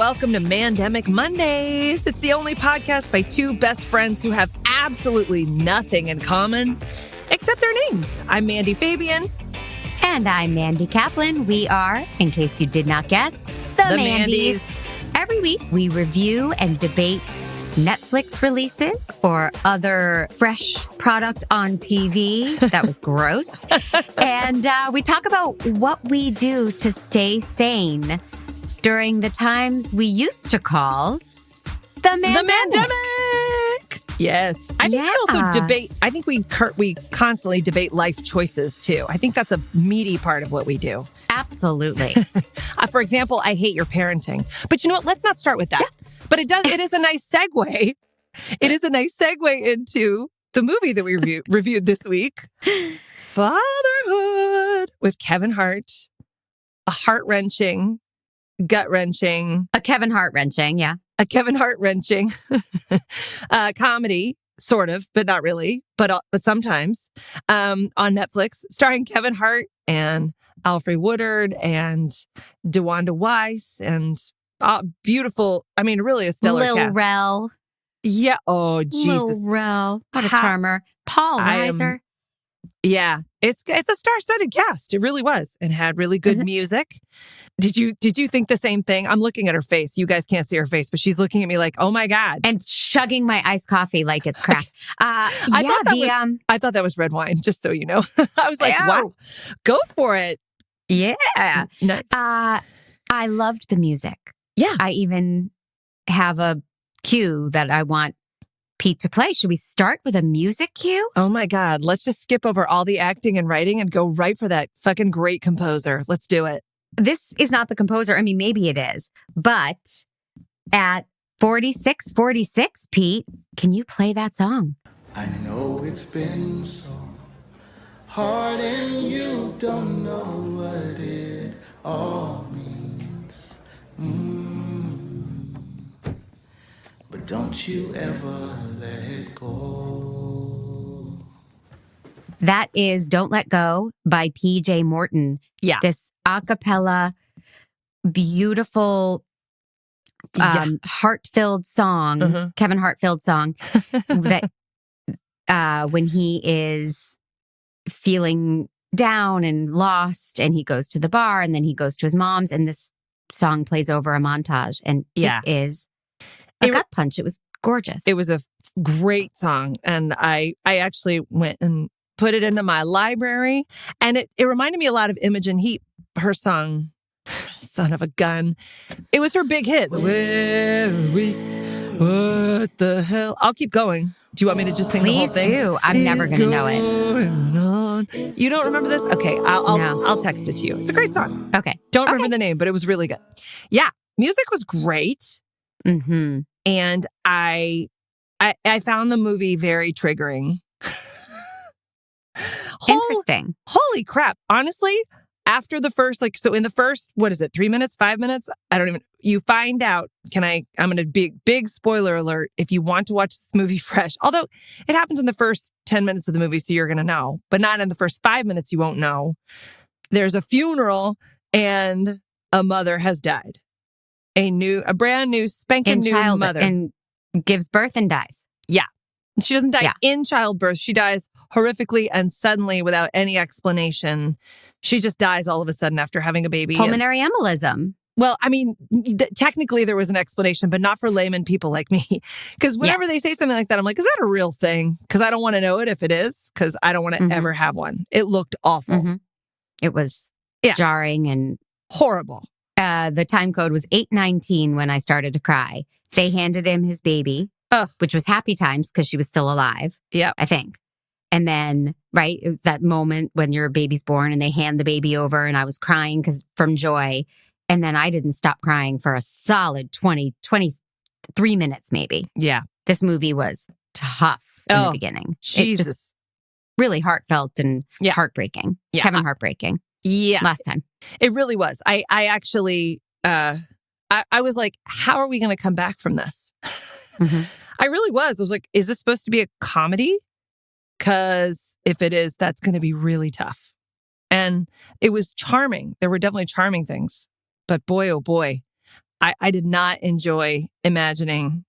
welcome to Mandemic Mondays. It's the only podcast by two best friends who have absolutely nothing in common except their names. I'm Mandy Fabian. And I'm Mandy Kaplan. We are, in case you did not guess, the Mandys. Every week, we review and debate Netflix releases or other fresh product on TV. That was gross. And we talk about what we do to stay sane during the times we used to call the Mandemic. Yes. I think we also debate. I think we constantly debate life choices, too. I think that's a meaty part of what we do. Absolutely. For example, I hate your parenting. But you know what? Let's not start with that. Yeah. But it is a nice segue. It is a nice segue into the movie that we reviewed this week. Fatherhood with Kevin Hart. A heart-wrenching, gut-wrenching. A Kevin Hart-wrenching, yeah. A Kevin Hart-wrenching comedy, sort of, but not really, but sometimes, on Netflix, starring Kevin Hart and Alfre Woodard and DeWanda Wise and beautiful, I mean, really a stellar cast. Lil Rel. Yeah. Oh, Jesus. Lil Rel. What a charmer. Paul Reiser. Yeah. It's a star-studded cast. It really was. And had really good music. Did you think the same thing? I'm looking at her face. You guys can't see her face, but she's looking at me like, oh my God. And chugging my iced coffee like it's crack. I thought that was red wine, just so you know. I was like, wow, go for it. Yeah. Nice. I loved the music. Yeah. I even have a cue that I want Pete to play. Should we start with a music cue? Oh my God. Let's just skip over all the acting and writing and go right for that fucking great composer. Let's do it. This is not the composer. I mean, maybe it is. But at 46:46, Pete, can you play that song? I know it's been so hard and you don't know what it all means. But don't you ever let go. That is Don't Let Go by P.J. Morton. Yeah. This a cappella, beautiful, heart-filled song, Kevin Hart-filled song that when he is feeling down and lost and he goes to the bar and then he goes to his mom's and this song plays over a montage and it is a gut punch. It was gorgeous. It was a great song. And I actually went and put it into my library. And it reminded me a lot of Imogen Heap, her song, Son of a Gun. It was her big hit. Where are we? What the hell? I'll keep going. Do you want me to just sing the whole thing? Please do. I'm never going to know it. You don't remember this? Okay, I'll text it to you. It's a great song. Okay. Don't remember the name, but it was really good. Yeah, music was great. Mm-hmm. And I found the movie very triggering. Interesting. Holy crap. Honestly, after the first, in the first, what is it, 3 minutes, 5 minutes? I don't even, you find out, I'm going to big spoiler alert if you want to watch this movie fresh. Although it happens in the first 10 minutes of the movie, so you're going to know, but not in the first 5 minutes, you won't know. There's a funeral and a mother has died. A brand new, spanking new mother. And gives birth and dies. Yeah. She doesn't die in childbirth. She dies horrifically and suddenly without any explanation. She just dies all of a sudden after having a baby. Pulmonary embolism. Well, I mean, technically there was an explanation, but not for layman people like me. Because whenever they say something like that, I'm like, is that a real thing? Because I don't want to know it if it is, because I don't want to ever have one. It looked awful. Mm-hmm. It was jarring and horrible. The time code was 8:19 when I started to cry. They handed him his baby, which was happy times because she was still alive. Yeah, I think. And then, right, it was that moment when your baby's born and they hand the baby over and I was crying from joy. And then I didn't stop crying for a solid 23 minutes maybe. Yeah. This movie was tough in the beginning. Jesus. It just really heartfelt and heartbreaking. Yeah. Kevin heartbreaking. Yeah. Last time. It really was. I actually, I was like, how are we going to come back from this? I really was. I was like, is this supposed to be a comedy? Because if it is, that's going to be really tough. And it was charming. There were definitely charming things. But boy, oh boy, I did not enjoy imagining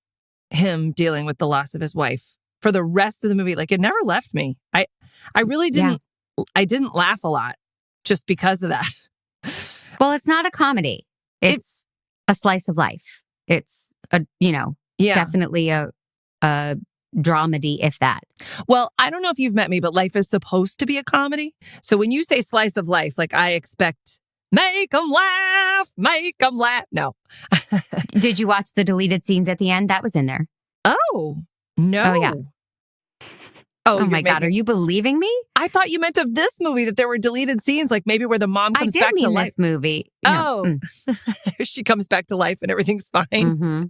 him dealing with the loss of his wife for the rest of the movie. Like, it never left me. I really didn't. Yeah. I didn't laugh a lot just because of that. Well, it's not a comedy. It's a slice of life. It's definitely a dramedy, if that. Well, I don't know if you've met me, but life is supposed to be a comedy. So when you say slice of life, like, I expect make them laugh. No. Did you watch the deleted scenes at the end? That was in there. Oh, no. Oh, yeah. Oh my God. Are you believing me? I thought you meant of this movie that there were deleted scenes, like maybe where the mom comes back to life. This movie. No. Oh, she comes back to life and everything's fine. Mm-hmm.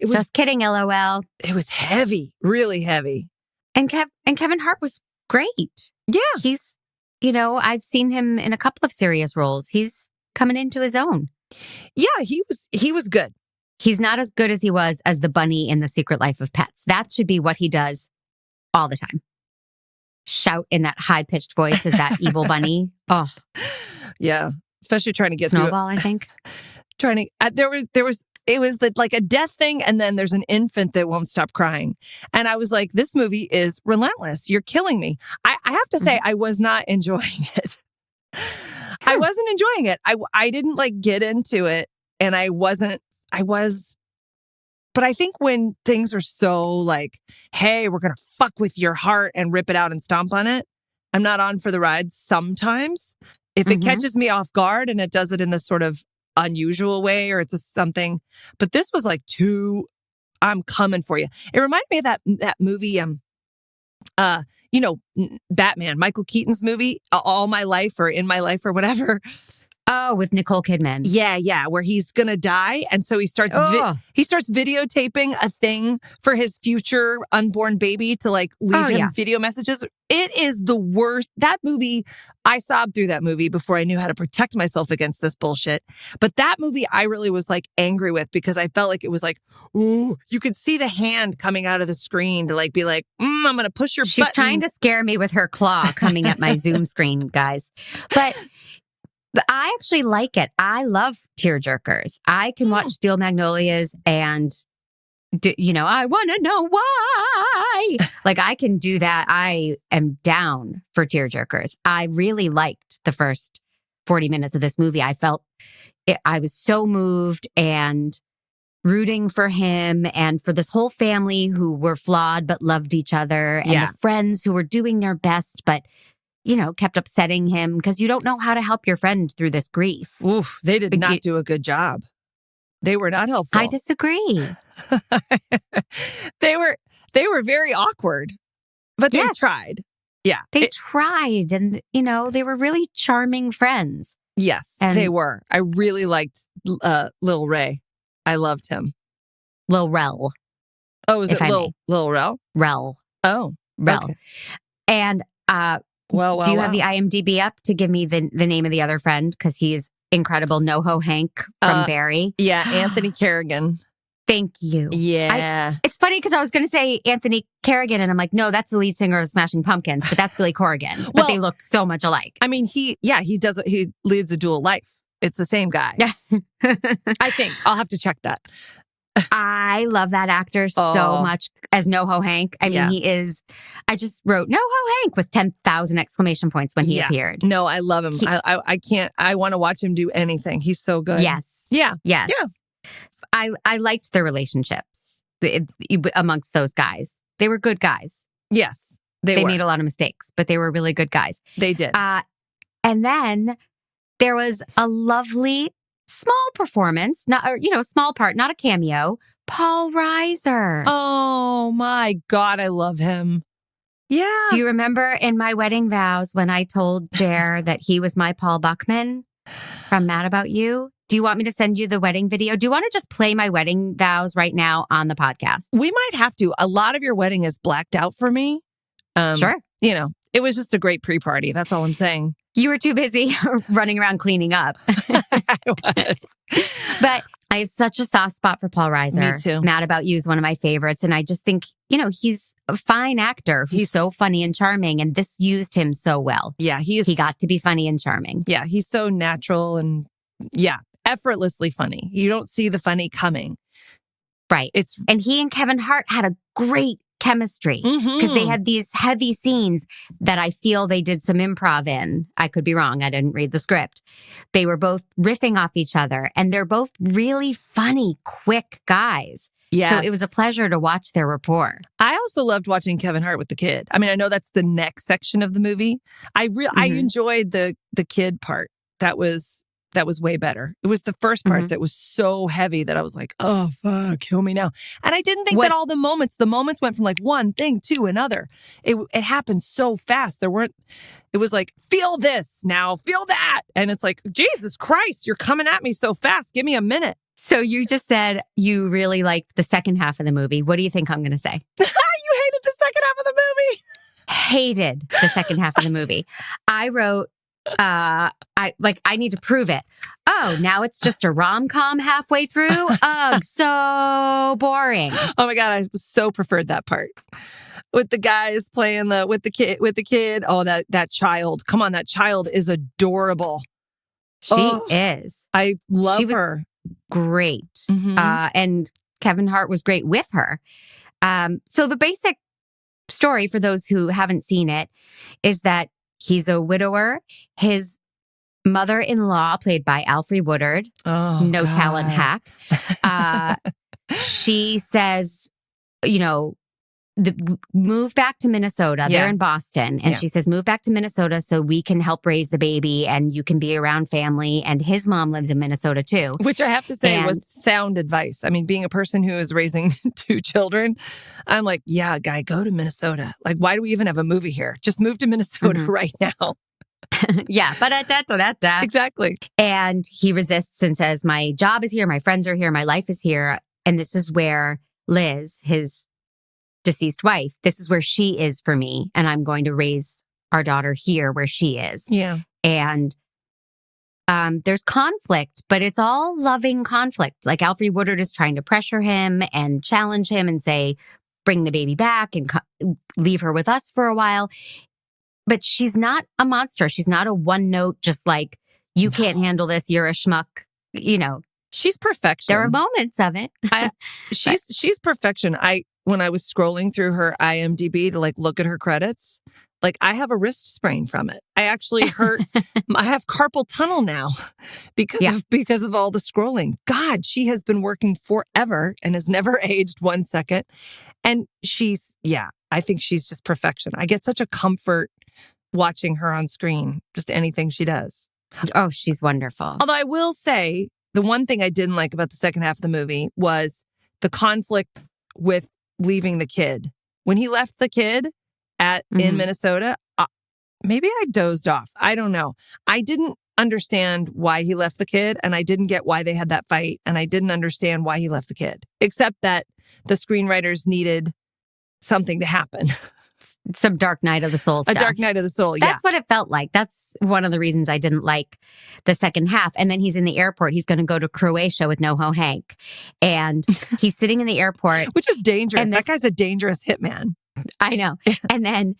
It was just kidding. LOL. It was heavy, really heavy. And Kevin Hart was great. Yeah, he's. I've seen him in a couple of serious roles. He's coming into his own. Yeah, he was good. He's not as good as he was as the bunny in The Secret Life of Pets. That should be what he does all the time. Shout in that high-pitched voice as that evil bunny. Oh. Yeah. Especially trying to get Snowball, I think. It was like a death thing, and then there's an infant that won't stop crying. And I was like, this movie is relentless. You're killing me. I have to say, I was not enjoying it. I wasn't enjoying it. I didn't get into it. And but I think when things are so like, hey, we're going to fuck with your heart and rip it out and stomp on it, I'm not on for the ride sometimes. If it catches me off guard and it does it in this sort of unusual way, or it's just something, but this was like I'm coming for you. It reminded me of that movie, Batman, Michael Keaton's movie, All My Life or In My Life or whatever. Oh, with Nicole Kidman. Yeah, where he's gonna die, and so he starts videotaping a thing for his future unborn baby to leave him video messages. It is the worst. That movie, I sobbed through that movie before I knew how to protect myself against this bullshit. But that movie, I really was angry with, because I felt like it was ooh, you could see the hand coming out of the screen to be like, I'm gonna push your She's buttons. Trying to scare me with her claw coming at my Zoom screen, guys. But I actually like it. I love tearjerkers. I can watch Steel Magnolias and, I want to know why. I can do that. I am down for tearjerkers. I really liked the first 40 minutes of this movie. I felt I was so moved and rooting for him and for this whole family who were flawed but loved each other, and the friends who were doing their best but kept upsetting him, because you don't know how to help your friend through this grief. Oof, they did not do a good job. They were not helpful. I disagree. They were very awkward, but they tried. Yeah. They tried, and they were really charming friends. Yes, they were. I really liked Lil Ray. I loved him. Lil Rel. Oh, is it Lil Rel? Rel. Oh, Rel. Okay. And do you have the IMDb up to give me the name of the other friend? Because he's incredible. NoHo Hank from Barry. Yeah, Anthony Kerrigan. Thank you. Yeah. It's funny because I was going to say Anthony Kerrigan, and I'm like, no, that's the lead singer of Smashing Pumpkins, but that's Billy Corrigan. But they look so much alike. I mean, he leads a dual life. It's the same guy. Yeah. I think. I'll have to check that. I love that actor so much as NoHo Hank. I mean, he is. I just wrote NoHo Hank with 10,000 exclamation points when he appeared. No, I love him. I can't. I want to watch him do anything. He's so good. Yes. Yeah. Yes. Yeah. I liked their relationships amongst those guys. They were good guys. Yes, they made a lot of mistakes, but they were really good guys. They did. And then there was a lovely small performance, small part, not a cameo. Paul Reiser. Oh my God, I love him. Yeah. Do you remember in my wedding vows when I told Jer that he was my Paul Buckman from Mad About You? Do you want me to send you the wedding video? Do you want to just play my wedding vows right now on the podcast? We might have to. A lot of your wedding is blacked out for me. Sure. It was just a great pre-party. That's all I'm saying. You were too busy running around cleaning up. I was. But I have such a soft spot for Paul Reiser. Me too. Mad About You is one of my favorites. And I just think, he's a fine actor who's so funny and charming. And this used him so well. Yeah, he got to be funny and charming. Yeah, he's so natural. And yeah, effortlessly funny. You don't see the funny coming. Right. And he and Kevin Hart had a great chemistry because they had these heavy scenes that I feel they did some improv in. I could be wrong. I didn't read the script. They were both riffing off each other, and they're both really funny, quick guys. Yes. So it was a pleasure to watch their rapport. I also loved watching Kevin Hart with the kid. I mean, I know that's the next section of the movie. I enjoyed the kid part. That was way better. It was the first part that was so heavy that I was like, oh, fuck, kill me now. And I didn't think that all the moments went from like one thing to another. It happened so fast. It was like, feel this now, feel that. And it's like, Jesus Christ, you're coming at me so fast. Give me a minute. So you just said you really liked the second half of the movie. What do you think I'm going to say? You hated the second half of the movie. Hated the second half of the movie. I wrote, I need to prove it. Oh, now it's just a rom-com halfway through? Ugh, so boring. Oh my God, I so preferred that part. With the guys playing with the kid. Oh, that child. Come on, that child is adorable. She is. I love her. Great. And Kevin Hart was great with her. So the basic story for those who haven't seen it is that he's a widower. His mother-in-law, played by Alfre Woodard, talent hack. She says, move back to Minnesota. They're in Boston. And she says, move back to Minnesota so we can help raise the baby and you can be around family. And his mom lives in Minnesota too. Which I have to say was sound advice. I mean, being a person who is raising 2 children, I'm like, yeah, guy, go to Minnesota. Like, why do we even have a movie here? Just move to Minnesota right now. Yeah. Exactly. And he resists and says, my job is here. My friends are here. My life is here. And this is where Liz, his deceased wife, this is where she is for me. And I'm going to raise our daughter here where she is. Yeah. And there's conflict, but it's all loving conflict. Like Alfre Woodard is trying to pressure him and challenge him and say, bring the baby back and leave her with us for a while. But she's not a monster. She's not a one note, just like, you can't handle this. You're a schmuck. She's perfection. There are moments of it. She's perfection. When I was scrolling through her IMDb to look at her credits, I have a wrist sprain from it. I actually hurt. I have carpal tunnel now because of all the scrolling. God, she has been working forever and has never aged 1 second. And I think she's just perfection. I get such a comfort watching her on screen, just anything she does. Oh, she's wonderful. Although I will say, the one thing I didn't like about the second half of the movie was the conflict with leaving the kid. When he left the kid in Minnesota, maybe I dozed off. I don't know. I didn't understand why he left the kid, and I didn't get why they had that fight, and I didn't understand why he left the kid, except that the screenwriters needed something to happen. Some Dark Night of the Soul stuff. A Dark Night of the Soul, That's what it felt like. That's one of the reasons I didn't like the second half. And then he's in the airport. He's going to go to Croatia with NoHo Hank. And he's sitting in the airport. Which is dangerous. That guy's a dangerous hitman. I know. And then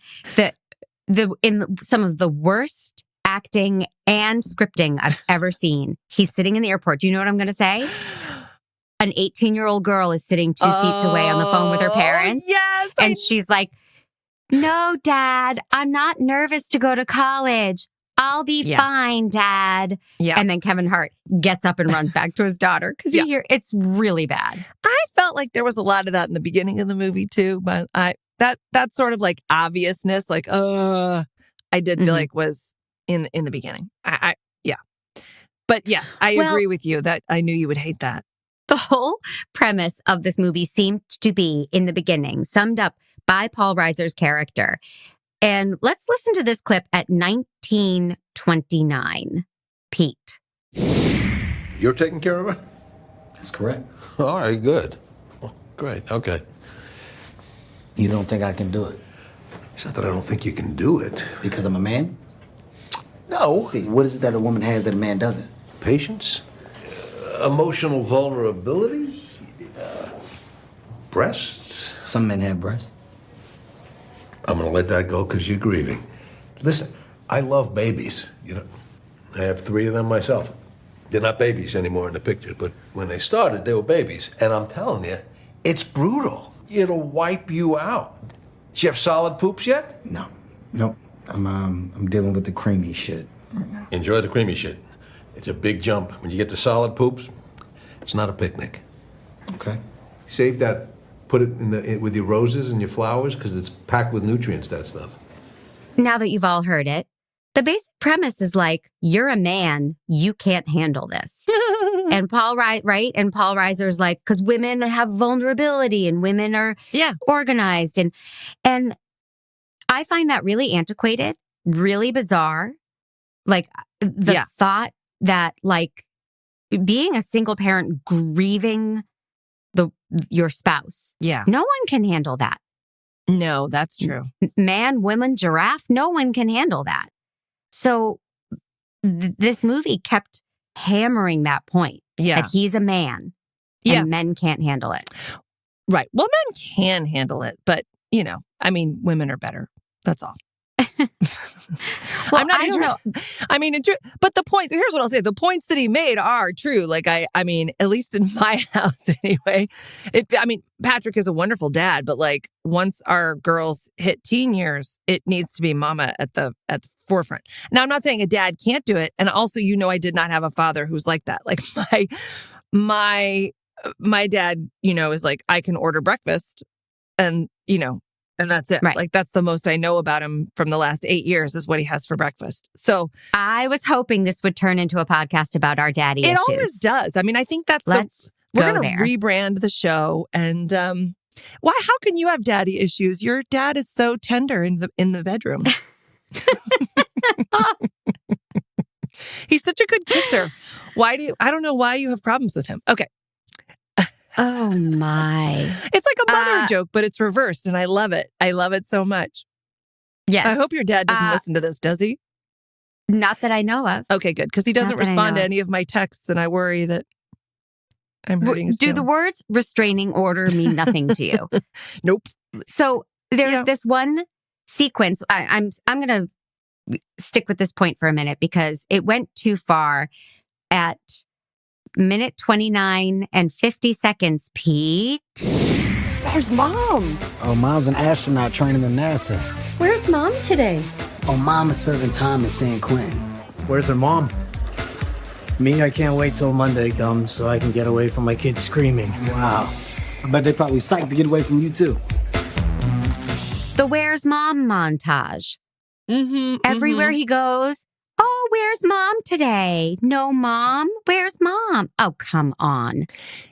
in some of the worst acting and scripting I've ever seen, he's sitting in the airport. Do you know what I'm going to say? An 18-year-old girl is sitting 2 seats away on the phone with her parents. Yes. And she's like, no, Dad, I'm not nervous to go to college. I'll be fine, Dad. Yeah. And then Kevin Hart gets up and runs back to his daughter because it's really bad. I felt like there was a lot of that in the beginning of the movie too, but that sort of obviousness, I did feel like was in the beginning. But yes, I agree with you that I knew you would hate that. The whole premise of this movie seemed to be, in the beginning, summed up by Paul Reiser's character. And let's listen to this clip at 1929. Pete. You're taking care of her? That's correct. All right, good. Well, great, okay. You don't think I can do it? It's not that I don't think you can do it. Because I'm a man? No. See, what is it that a woman has that a man doesn't? Patience, emotional vulnerability, breasts. Some men have breasts. I'm gonna let that go because you're grieving. Listen, I love babies. I have 3 of them myself. They're not babies anymore in the picture, but when they started, they were babies. And I'm telling you, it's brutal. It'll wipe you out. Did you have solid poops yet? No. Nope. I'm dealing with the creamy shit. Enjoy the creamy shit. It's a big jump. When you get to solid poops, it's not a picnic. Okay. Save that, put it with your roses and your flowers, because it's packed with nutrients, that stuff. Now that you've all heard it, the basic premise is like, you're a man, you can't handle this. And Paul Reiser's like, because women have vulnerability and women are organized. And I find that really antiquated, really bizarre. Like the thought that like being a single parent grieving your spouse. Yeah. No one can handle that. No, that's true. Man, woman, giraffe, no one can handle that. So this movie kept hammering that point that he's a man and men can't handle it. Right. Well, men can handle it, but women are better. That's all. Well, I don't know. I mean, but the points, here's what I'll say. The points that he made are true. Like, I mean, at least in my house anyway, Patrick is a wonderful dad, but like once our girls hit teen years, it needs to be mama at the forefront. Now, I'm not saying a dad can't do it. And also, I did not have a father who's like that. Like my dad, is like, I can order breakfast and, and that's it. Right. Like, that's the most I know about him from the last 8 years is what he has for breakfast. So I was hoping this would turn into a podcast about our daddy issues. It always does. I mean, I think we're going to rebrand the show. And how can you have daddy issues? Your dad is so tender in the bedroom. He's such a good kisser. I don't know why you have problems with him. Okay. Oh my. It's like a mother joke, but it's reversed. And I love it. I love it so much. Yes. I hope your dad doesn't listen to this, does he? Not that I know of. Okay, good. Because he doesn't respond to any of my texts. And I worry that I'm hurting his Do the words restraining order mean nothing to you? Nope. So there's this one sequence. I'm going to stick with this point for a minute because it went too far at minute 29 and 50 seconds, Pete. Where's Mom? Oh, Mom's an astronaut training in NASA. Where's Mom today? Oh, Mom is serving time in San Quentin. Where's her mom? Me, I can't wait till Monday comes so I can get away from my kids screaming. Wow. I bet they probably psyched to get away from you, too. The Where's Mom montage. Everywhere he goes, oh, where's Mom today? No, Mom. Where's Mom? Oh, come on.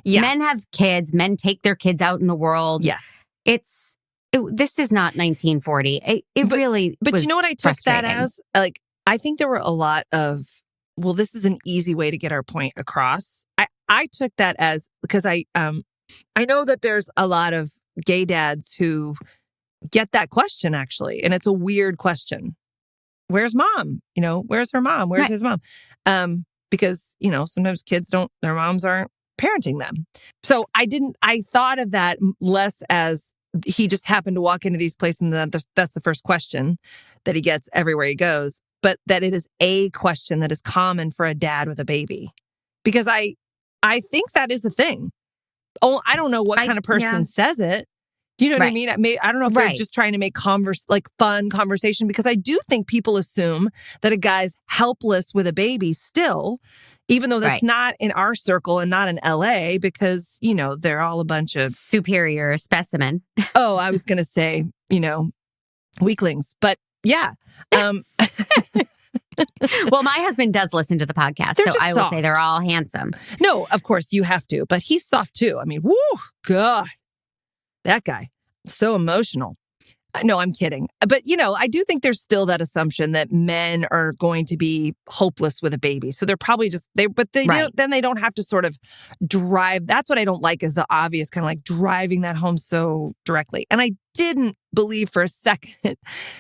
Yeah. Men have kids. Men take their kids out in the world. Yes. This is not 1940. But you know what I took that as? Like, I think there were a lot of, well, this is an easy way to get our point across. I took that as, because I know that there's a lot of gay dads who get that question, actually. And it's a weird question. Where's Mom? Where's her mom? Where's his mom? Because, sometimes kids their moms aren't parenting them. So I thought of that less as he just happened to walk into these places and that's the first question that he gets everywhere he goes, but that it is a question that is common for a dad with a baby. Because I think that is a thing. Oh, I don't know what kind of person says it. You know what I mean? I don't know if they're just trying to make fun conversation, because I do think people assume that a guy's helpless with a baby still, even though that's not in our circle and not in LA, because, they're all a bunch of superior specimen. Oh, I was going to say, weaklings, but yeah. Well, my husband does listen to the podcast, so I will say they're all handsome. No, of course you have to, but he's soft too. I mean, whoo, God. That guy, so emotional. No, I'm kidding. But, I do think there's still that assumption that men are going to be hopeless with a baby. So they're probably then they don't have to sort of drive. That's what I don't like, is the obvious kind of like driving that home so directly. And I didn't believe for a second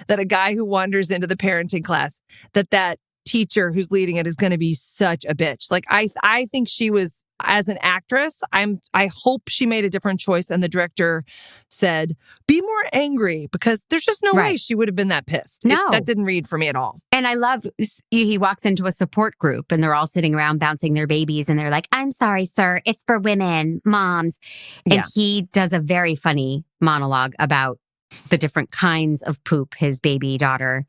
that a guy who wanders into the parenting class, that teacher who's leading it is going to be such a bitch. Like I think she was, as an actress, I hope she made a different choice and the director said, be more angry, because there's just no way she would have been that pissed. No. That didn't read for me at all. And I love, he walks into a support group and they're all sitting around bouncing their babies and they're like, I'm sorry, sir. It's for women, moms. And he does a very funny monologue about the different kinds of poop his baby daughter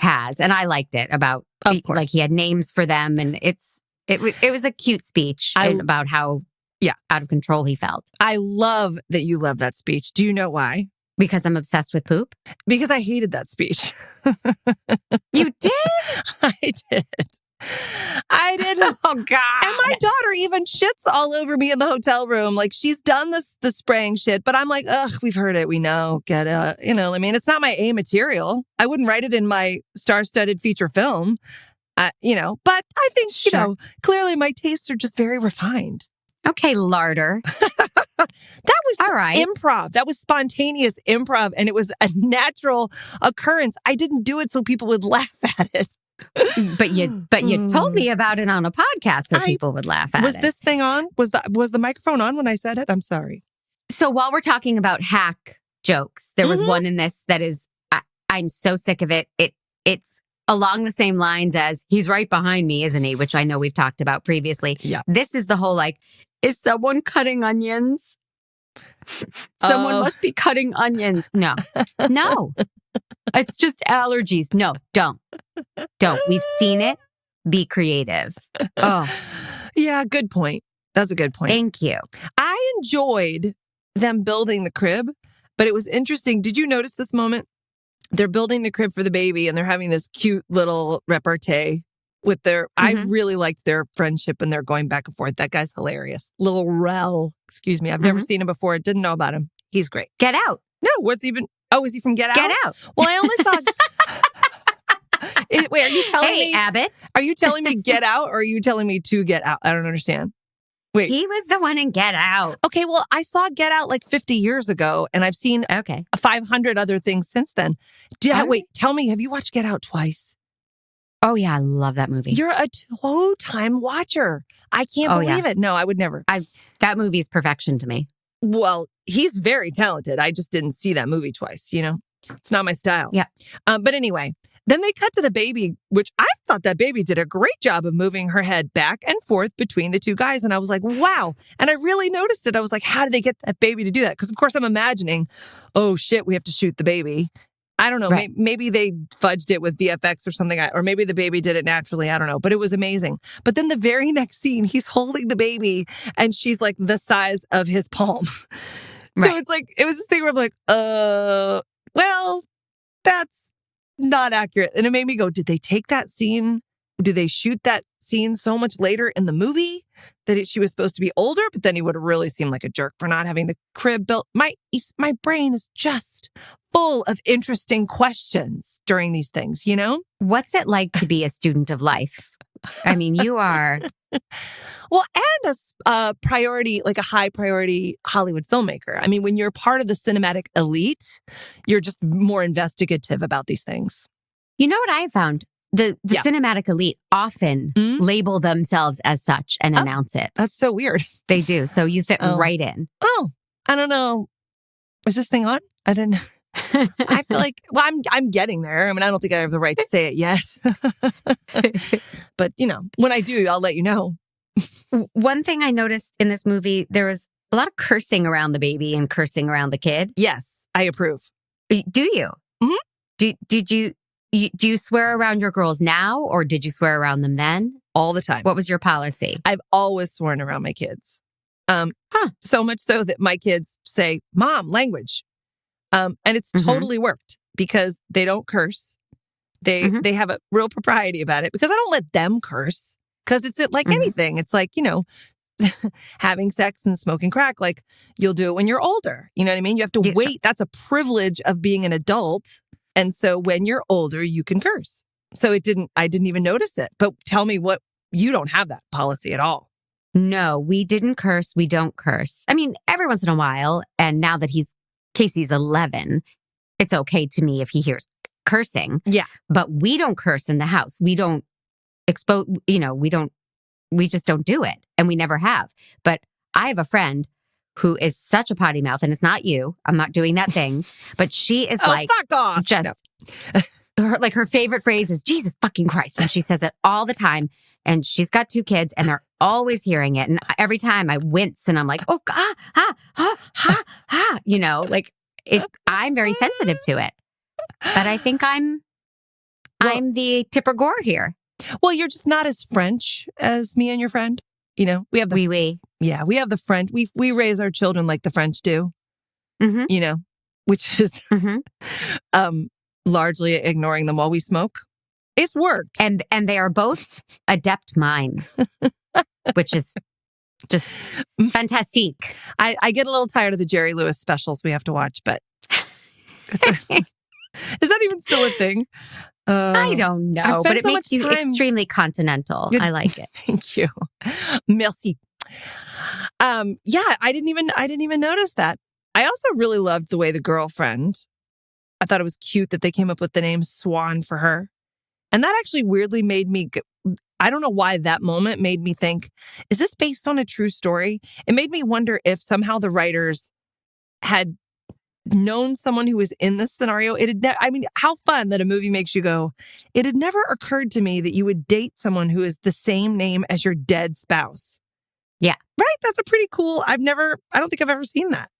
has. And I liked it about, like, he had names for them. And it was a cute speech about how out of control he felt. I love that you love that speech. Do you know why? Because I'm obsessed with poop? Because I hated that speech. You did? I did. I didn't. Oh, God. And my daughter even shits all over me in the hotel room. Like, she's done the spraying shit, but I'm like, ugh, we've heard it. We know. Get it. You know, I mean, it's not my A material. I wouldn't write it in my star-studded feature film, you know, but I think, you know, clearly my tastes are just very refined. Okay, larder. That was all right. Improv. That was spontaneous improv, and it was a natural occurrence. I didn't do it so people would laugh at it. But you told me about it on a podcast so people would laugh at it. Was this thing on? Was the microphone on when I said it? I'm sorry. So while we're talking about hack jokes, there was one in this that is, I'm so sick of it. It's along the same lines as he's right behind me, isn't he? Which I know we've talked about previously. Yeah. This is the whole like, is someone cutting onions? Someone must be cutting onions. No. It's just allergies. No, don't. We've seen it. Be creative. Oh. Yeah, good point. That's a good point. Thank you. I enjoyed them building the crib, but it was interesting. Did you notice this moment? They're building the crib for the baby and they're having this cute little repartee with their, I really liked their friendship and they're going back and forth. That guy's hilarious. Little Rel, excuse me. I've never seen him before. Didn't know about him. He's great. Get Out. No, what's even, is he from Get Out? Get Out. Well, I only saw, wait, are you telling me? Abbott. Are you telling me Get Out or are you telling me to Get Out? I don't understand. Wait. He was the one in Get Out. Okay, well, I saw Get Out like 50 years ago and I've seen 500 other things since then. Wait, tell me, have you watched Get Out twice? Oh, yeah. I love that movie. You're a two-time watcher. I can't believe it. No, I would never. That movie is perfection to me. Well, he's very talented. I just didn't see that movie twice, you know? It's not my style. Yeah. But anyway, then they cut to the baby, which I thought that baby did a great job of moving her head back and forth between the two guys. And I was like, wow. And I really noticed it. I was like, how did they get that baby to do that? Because, of course, I'm imagining, oh, shit, we have to shoot the baby. I don't know. Right. Maybe they fudged it with VFX or something, or maybe the baby did it naturally. I don't know. But it was amazing. But then the very next scene, he's holding the baby and she's like the size of his palm. So it's like, it was this thing where I'm like, well, that's not accurate. And it made me go, did they take that scene? Did they shoot that scene so much later in the movie that she was supposed to be older? But then he would have really seemed like a jerk for not having the crib built. My brain is just full of interesting questions during these things, you know? What's it like to be a student of life? I mean, you are. Well, and a priority, like a high priority Hollywood filmmaker. I mean, when you're part of the cinematic elite, you're just more investigative about these things. You know what I found? The cinematic elite often label themselves as such and announce it. That's so weird. They do. So you fit right in. Oh, I don't know. Is this thing on? I didn't. I feel like, well, I'm getting there. I mean, I don't think I have the right to say it yet. But, you know, when I do, I'll let you know. One thing I noticed in this movie, there was a lot of cursing around the baby and cursing around the kid. Yes, I approve. Do you? Mm-hmm. Do you swear around your girls now or did you swear around them then? All the time. What was your policy? I've always sworn around my kids. So much so that my kids say, Mom, language. And it's totally worked because they don't curse. They have a real propriety about it because I don't let them curse because it's like anything. It's like, you know, having sex and smoking crack, like you'll do it when you're older. You know what I mean? You have to wait. That's a privilege of being an adult. And so when you're older, you can curse. So I didn't even notice it. But tell me what, you don't have that policy at all. No, we didn't curse. We don't curse. I mean, every once in a while. And now that Casey's 11, it's okay to me if he hears cursing. Yeah. But we don't curse in the house. We don't we just don't do it. And we never have. But I have a friend who is such a potty mouth, and it's not you. I'm not doing that thing. But she is fuck off. Her favorite phrase is Jesus fucking Christ. And she says it all the time. And she's got 2 kids and they're always hearing it. And every time I wince and I'm like, oh, I'm very sensitive to it. But I think I'm the Tipper Gore here. Well, you're just not as French as me and your friend. We have the Oui. Yeah, we have the French. We raise our children like the French do. Mm-hmm. Which is largely ignoring them while we smoke. It's worked. And they are both adept mimes, which is just fantastique. I get a little tired of the Jerry Lewis specials we have to watch, but is that even still a thing? I don't know, but it so makes you extremely continental. I like it. Thank you. Merci. Yeah, I didn't even notice that. I also really loved the way the girlfriend, I thought it was cute that they came up with the name Swan for her. And that actually weirdly made me, I don't know why that moment made me think, is this based on a true story? It made me wonder if somehow the writers had known someone who was in this scenario. How fun that a movie makes you go, it had never occurred to me that you would date someone who is the same name as your dead spouse. Yeah. Right? That's a pretty cool, I don't think I've ever seen that.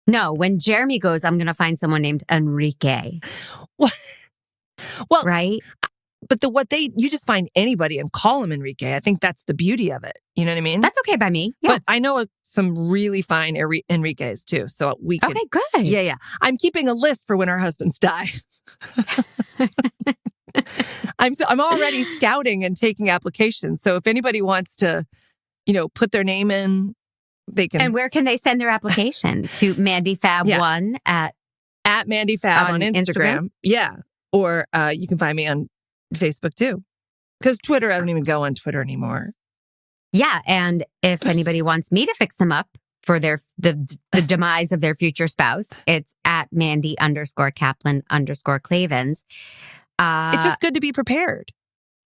No, when Jeremy goes, I'm going to find someone named Enrique. Well, right? But you just find anybody and call him Enrique. I think that's the beauty of it. You know what I mean? That's okay by me. Yeah. But I know some really fine Enriques too. So we can. Okay, good. Yeah. I'm keeping a list for when our husbands die. I'm already scouting and taking applications. So if anybody wants to, put their name in, they can. And where can they send their application? To MandyFab1 at MandyFab on Instagram. Yeah. Or you can find me on Facebook too. Because Twitter, I don't even go on Twitter anymore. Yeah. And if anybody wants me to fix them up for the demise of their future spouse, it's at Mandy_Kaplan_Clavens. It's just good to be prepared.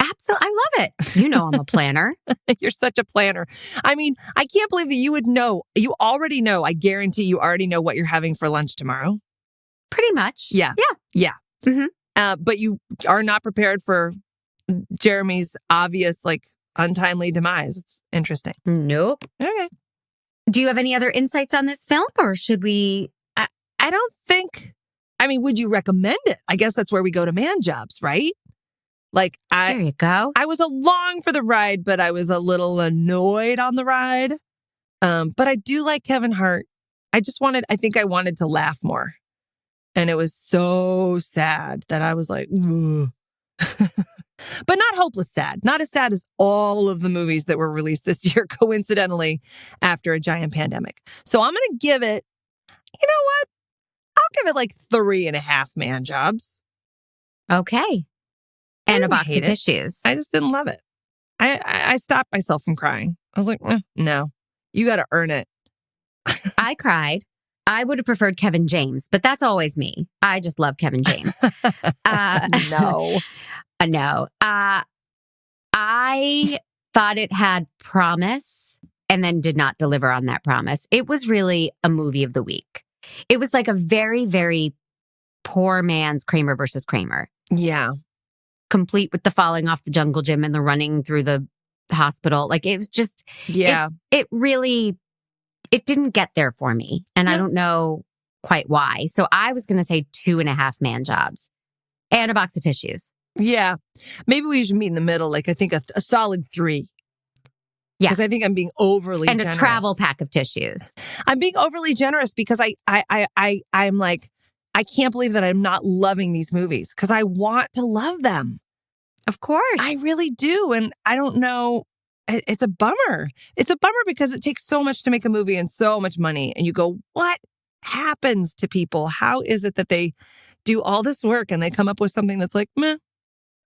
Absolutely. I love it. I'm a planner. You're such a planner. I mean, I can't believe that you would know. You already know. I guarantee you already know what you're having for lunch tomorrow. Pretty much. Yeah. Mm-hmm. But you are not prepared for Jeremy's obvious, untimely demise. It's interesting. Nope. Okay. Do you have any other insights on this film, or should we? I don't think. Would you recommend it? I guess that's where we go to man jobs, right? There you go. I was along for the ride, but I was a little annoyed on the ride. But I do like Kevin Hart. I think I wanted to laugh more. And it was so sad that I was like, ugh. But not hopeless sad. Not as sad as all of the movies that were released this year, coincidentally, after a giant pandemic. So I'm going to give it, you know what? I'll give it 3.5 man jobs. Okay. And a box of tissues. I just didn't love it. I stopped myself from crying. I was like, no, you got to earn it. I cried. I would have preferred Kevin James, but that's always me. I just love Kevin James. No. No. I thought it had promise and then did not deliver on that promise. It was really a movie of the week. It was like a very, very poor man's Kramer versus Kramer. Yeah. Complete with the falling off the jungle gym and the running through the hospital. It was just, yeah. It really, it didn't get there for me. And I don't know quite why. So I was going to say 2.5 man jobs and a box of tissues. Yeah. Maybe we should meet in the middle. I think a solid 3. Yeah. Because I think I'm being overly generous. And a travel pack of tissues. I'm being overly generous because I'm like, I can't believe that I'm not loving these movies because I want to love them. Of course. I really do. And I don't know. It's a bummer. It's a bummer because it takes so much to make a movie and so much money. And you go, what happens to people? How is it that they do all this work and they come up with something that's meh?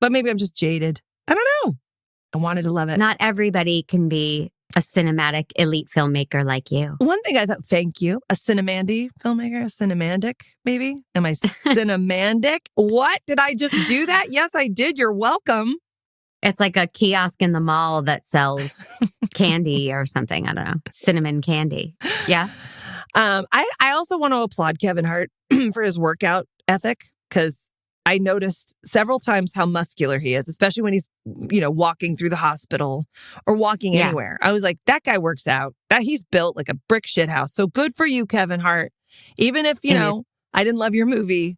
But maybe I'm just jaded. I don't know. I wanted to love it. Not everybody can be a cinematic elite filmmaker like you. One thing I thought, thank you. A Cinemandy filmmaker, a Cinemandic, maybe? Am I Cinemandic? What? Did I just do that? Yes, I did. You're welcome. It's like a kiosk in the mall that sells candy or something. I don't know. Cinnamon candy. Yeah. I also want to applaud Kevin Hart for his workout ethic, because I noticed several times how muscular he is, especially when he's, walking through the hospital or walking anywhere. I was like, that guy works out. That he's built like a brick shit house. So good for you, Kevin Hart. Even if, I didn't love your movie,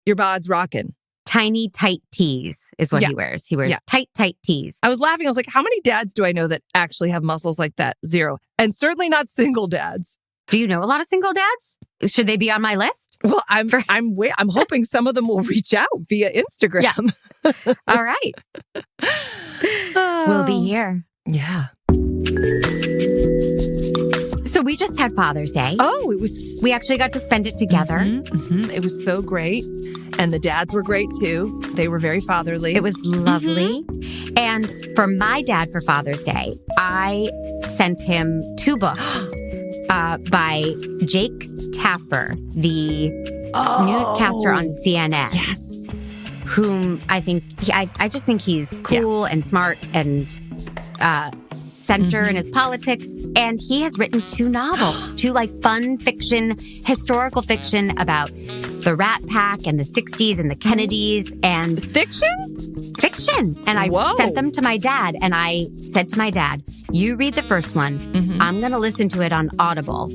your bod's rocking. Tiny, tight tees is what he wears. He wears tight tees. I was laughing. I was like, how many dads do I know that actually have muscles like that? Zero. And certainly not single dads. Do you know a lot of single dads? Should they be on my list? Well, I'm hoping some of them will reach out via Instagram. Yeah. All right. We'll be here. Yeah. So we just had Father's Day. Oh, we actually got to spend it together. It was so great. And the dads were great too. They were very fatherly. It was lovely. And for my dad for Father's Day, I sent him 2 books by Jake Tapper, the newscaster on CNN. Yes. Whom I think, I just think he's cool and smart and center in his politics. And he has written 2 novels, 2 like fun fiction, historical fiction about the Rat Pack and the 60s and the Kennedys and fiction. And I sent them to my dad, and I said to my dad, you read the first one. I'm going to listen to it on Audible,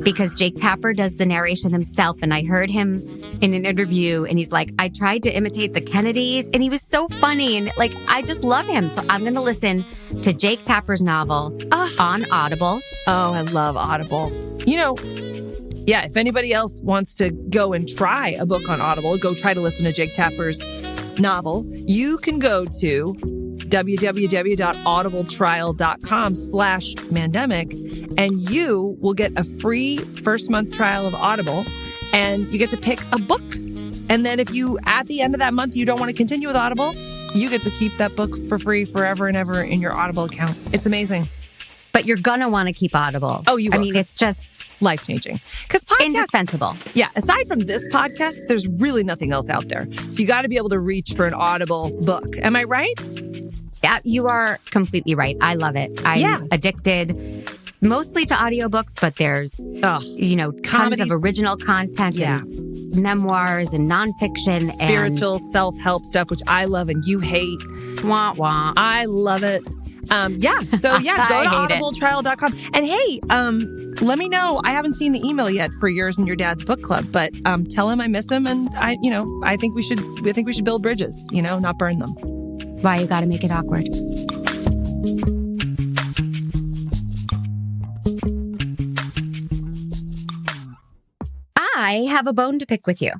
because Jake Tapper does the narration himself. And I heard him in an interview, and he's like, I tried to imitate the Kennedys, and he was so funny. And like, I just love him. So I'm going to listen to Jake Tapper's novel on Audible. Oh, I love Audible. If anybody else wants to go and try a book on Audible, go try to listen to Jake Tapper's novel, you can go to www.audibletrial.com/mandemic, and you will get a free first month trial of Audible, and you get to pick a book. And then if you, at the end of that month, you don't want to continue with Audible, you get to keep that book for free forever and ever in your Audible account. It's amazing. But you're going to want to keep Audible. Oh, you will. I mean, it's just life-changing. Because podcasts, indispensable. Yeah. Aside from this podcast, there's really nothing else out there. So you got to be able to reach for an Audible book. Am I right? Yeah, you are completely right. I love it. I'm addicted mostly to audiobooks, but there's, tons of original content and memoirs and nonfiction. Spiritual self-help stuff, which I love and you hate. Wah, wah. I love it. Go to audibletrial.com. And hey, let me know. I haven't seen the email yet for yours and your dad's book club, but tell him I miss him, and I think we should build bridges, not burn them. Why you got to make it awkward? I have a bone to pick with you.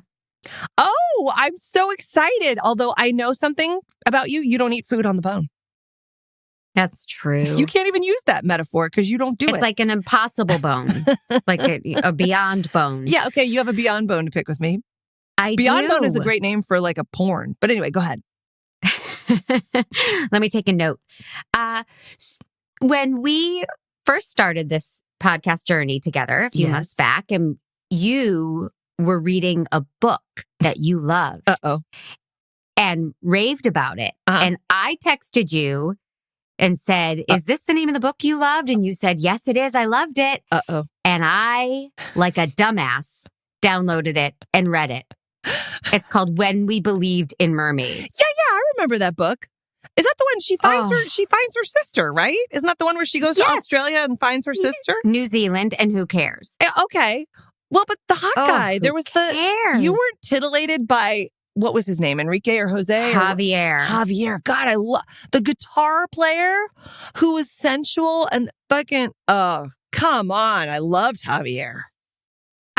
Oh, I'm so excited. Although I know something about you. You don't eat food on the bone. That's true. You can't even use that metaphor because you don't do it. It's like an impossible bone, like a beyond bone. Yeah, okay, you have a beyond bone to pick with me. Beyond bone is a great name for like a porn. But anyway, go ahead. Let me take a note. When we first started this podcast journey together a few months back, and you were reading a book that you loved and raved about it. And I texted you and said, is this the name of the book you loved? And you said, yes, it is. I loved it. And I, like a dumbass, downloaded it and read it. It's called When We Believed in Mermaids. Yeah, I remember that book. Is that the one she finds her sister, right? Isn't that the one where she goes to Australia and finds her sister? New Zealand, and who cares? Okay. Well, but the hot guy, there was you weren't titillated by, what was his name? Enrique or Jose? Javier. God, I love the guitar player who was sensual and fucking, come on. I loved Javier.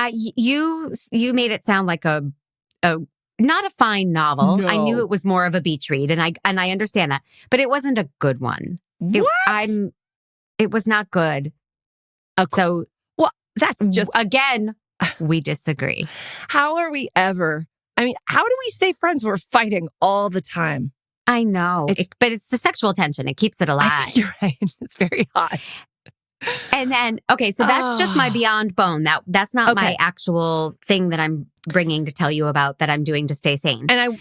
You made it sound like a not a fine novel. No. I knew it was more of a beach read, and I understand that, but it wasn't a good one. What? It was not good. So, well, that's just, again, we disagree. How are we ever? I mean, how do we stay friends? We're fighting all the time. I know, but it's the sexual tension. It keeps it alive. You're right. It's very hot. And then, okay, so that's just my Beyond Bone. That's not my Okay. actual thing that I'm bringing to tell you about that I'm doing to stay sane. And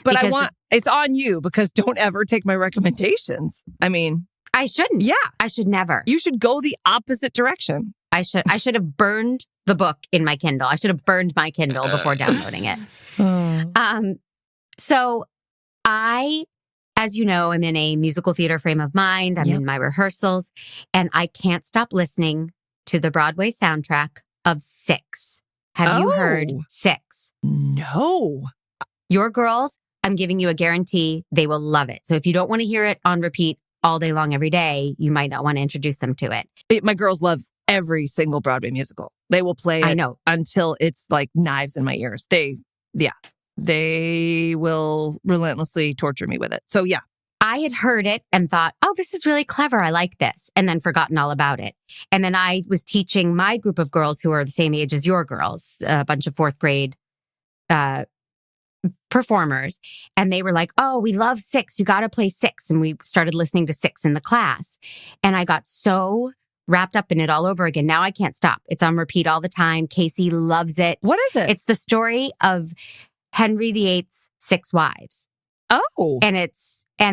it's on you because don't ever take my recommendations. I mean, I shouldn't. yeah, I should never. you should go the opposite direction. I should have burned the book in my Kindle. I should have burned my Kindle before downloading it. So I, as you know, I'm in a musical theater frame of mind. I'm in my rehearsals, and I can't stop listening to the Broadway soundtrack of Six. Have you heard Six? No. Your girls, I'm giving you a guarantee they will love it. So if you don't want to hear it on repeat all day long every day, you might not want to introduce them to it. My girls love every single Broadway musical. They will play it until it's like knives in my ears. They will relentlessly torture me with it. So yeah. I had heard it and thought, oh, this is really clever. I like this. And then forgotten all about it. And then I was teaching my group of girls who are the same age as your girls, a bunch of fourth grade performers. And they were like, oh, we love Six. You got to play Six. And we started listening to Six in the class. And I got so wrapped up in it all over again. Now I can't stop. It's on repeat all the time. Casey loves it. What is it? It's the story of Henry VIII's 6 wives. Oh. And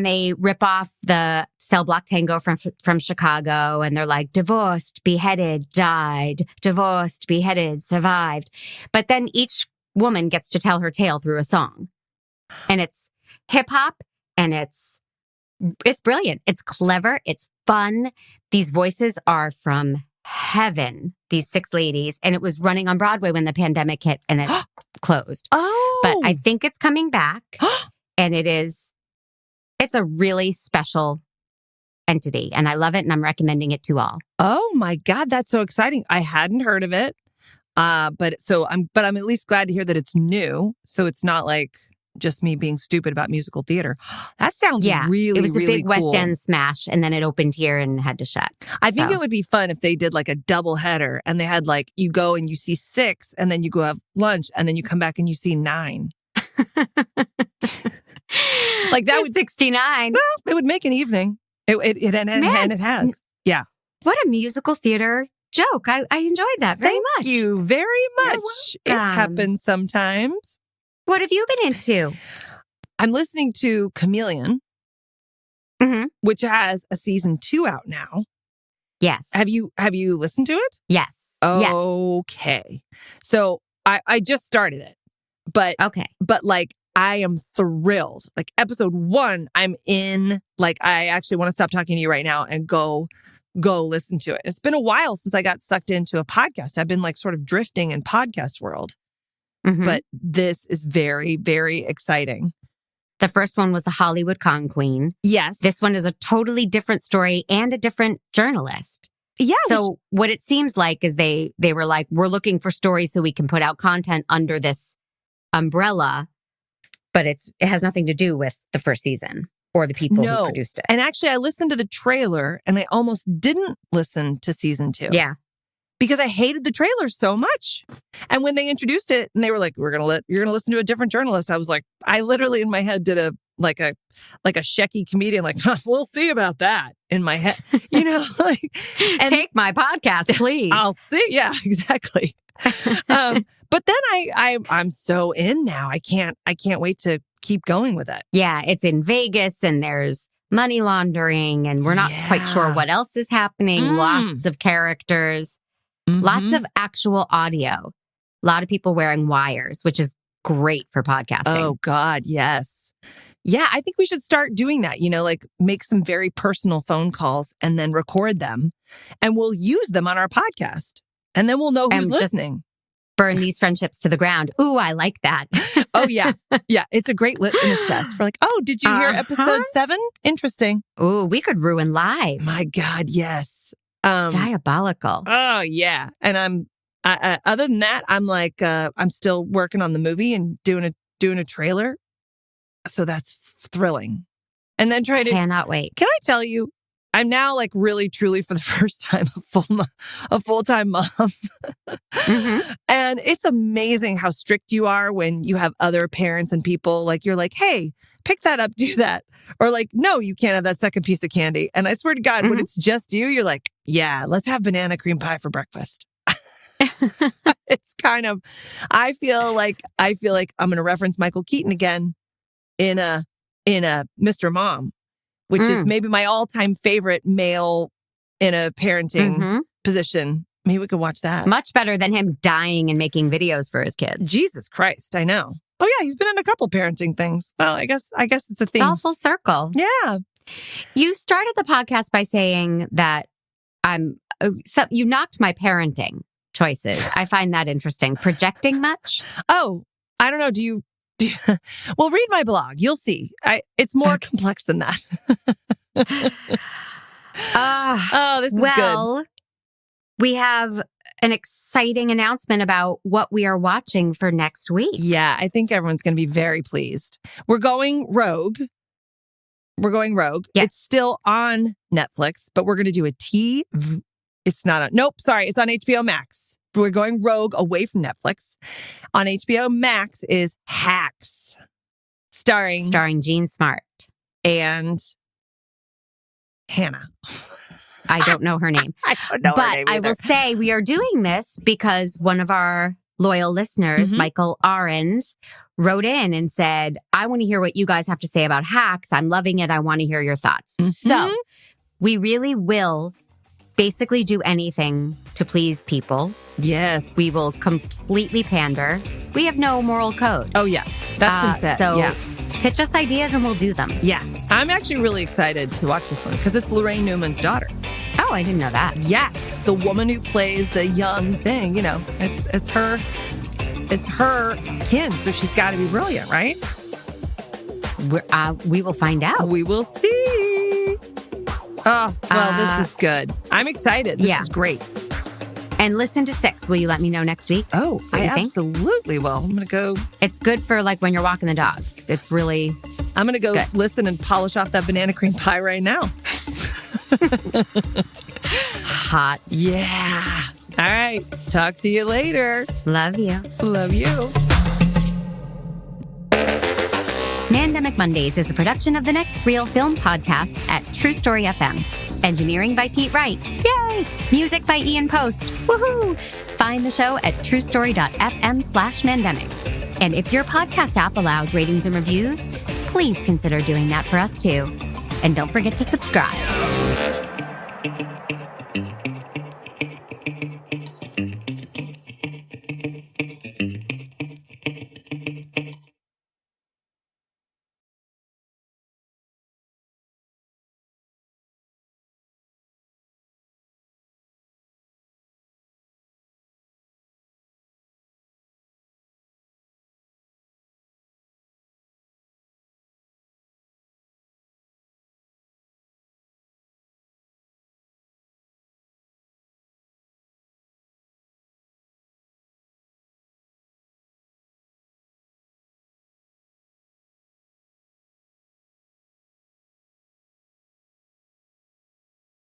they rip off the Cell Block Tango from Chicago, and they're like, divorced, beheaded, died, divorced, beheaded, survived. But then each woman gets to tell her tale through a song. And it's hip hop, and it's brilliant. It's clever. It's fun. These voices are from heaven, these 6 ladies. And it was running on Broadway when the pandemic hit and it closed. Oh. But I think it's coming back. And it's a really special entity. And I love it. And I'm recommending it to all. Oh my God. That's so exciting. I hadn't heard of it. But I'm at least glad to hear that it's new. So it's not like just me being stupid about musical theater. That sounds really, it was a really big cool. West End smash, and then it opened here and had to shut. I think it would be fun if they did like a double header and they had like, you go and you see 6 and then you go have lunch and then you come back and you see 9. Like that would 69. Well, it would make an evening. It has. Yeah. What a musical theater joke. I enjoyed that very much. Thank you very much. It happens sometimes. What have you been into? I'm listening to Chameleon, which has a season 2 out now. Yes. Have you listened to it? Yes. Okay. So I just started it, but like I am thrilled. Like episode 1, I'm in. Like I actually want to stop talking to you right now and go listen to it. It's been a while since I got sucked into a podcast. I've been like sort of drifting in podcast world. But this is very, very exciting. The first one was the Hollywood Con Queen. Yes. This one is a totally different story and a different journalist. Yeah. So what it seems like is they were like, we're looking for stories so we can put out content under this umbrella, but it has nothing to do with the first season or the people who produced it. And actually, I listened to the trailer and I almost didn't listen to season 2. Yeah. Because I hated the trailer so much. And when they introduced it and they were like, you're going to listen to a different journalist. I was like, I literally in my head did a Shecky comedian, like, we'll see about that in my head, like, and take my podcast, please. I'll see. Yeah, exactly. But then I'm so in now. I can't wait to keep going with it. Yeah. It's in Vegas and there's money laundering and we're not quite sure what else is happening. Lots of characters. Lots of actual audio. A lot of people wearing wires, which is great for podcasting. Oh, God, yes. Yeah, I think we should start doing that, like make some very personal phone calls and then record them. And we'll use them on our podcast. And then we'll know who's listening. Burn these friendships to the ground. Ooh, I like that. Oh, yeah. Yeah, it's a great litmus test. We're like, oh, did you hear episode 7? Interesting. Ooh, we could ruin lives. My God, yes. Diabolical. Oh, yeah. And other than that, I'm like, I'm still working on the movie and doing a trailer. So that's thrilling. And then cannot wait. Can I tell you, I'm now like really, truly for the first time a full-time mom. And it's amazing how strict you are when you have other parents and people like, you're like, hey, pick that up, do that. Or like, no, you can't have that second piece of candy. And I swear to God, when it's just you, you're like, Yeah, let's have banana cream pie for breakfast. It's kind of, I feel like I'm going to reference Michael Keaton again in a Mr. Mom, which is maybe my all-time favorite male in a parenting position. Maybe we could watch that. Much better than him dying and making videos for his kids. Jesus Christ, I know. Oh yeah, he's been in a couple parenting things. Well, I guess it's a thing. It's all full circle. Yeah. You started the podcast by saying that you knocked my parenting choices. I find that interesting. Projecting much? Oh, I don't know. Do you well, read my blog. You'll see. It's more complex than that. This is good. We have an exciting announcement about what we are watching for next week. Yeah, I think everyone's going to be very pleased. We're going rogue. Yes. It's still on Netflix, but we're going to do it's not it's on HBO Max. We're going rogue away from Netflix. On HBO Max is Hacks, starring Gene Smart and Hannah. I don't know her name. I don't know her name either. I will say we are doing this because one of our loyal listeners, Michael Ahrens, wrote in and said, I want to hear what you guys have to say about Hacks. I'm loving it. I want to hear your thoughts. So we really will basically do anything to please people. Yes. We will completely pander. We have no moral code. Oh, yeah. That's been said. So pitch us ideas and we'll do them. Yeah. I'm actually really excited to watch this one because it's Lorraine Newman's daughter. Oh, I didn't know that. Yes. The woman who plays the young thing, it's her kin. So she's got to be brilliant, right? We will find out. We will see. Oh, well, this is good. I'm excited. This is great. And listen to 6. Will you let me know next week? Oh, I absolutely will. I'm going to go. It's good for when you're walking the dogs. It's really I'm going to go listen and polish off that banana cream pie right now. Hot. Yeah. All right. Talk to you later. Love you. Love you. Mandemic Mondays is a production of the Next Reel Film Podcasts at True Story FM. Engineering by Pete Wright. Yay! Music by Ian Post. Woohoo! Find the show at truestory.fm/Mandemic. And if your podcast app allows ratings and reviews, please consider doing that for us too. And don't forget to subscribe.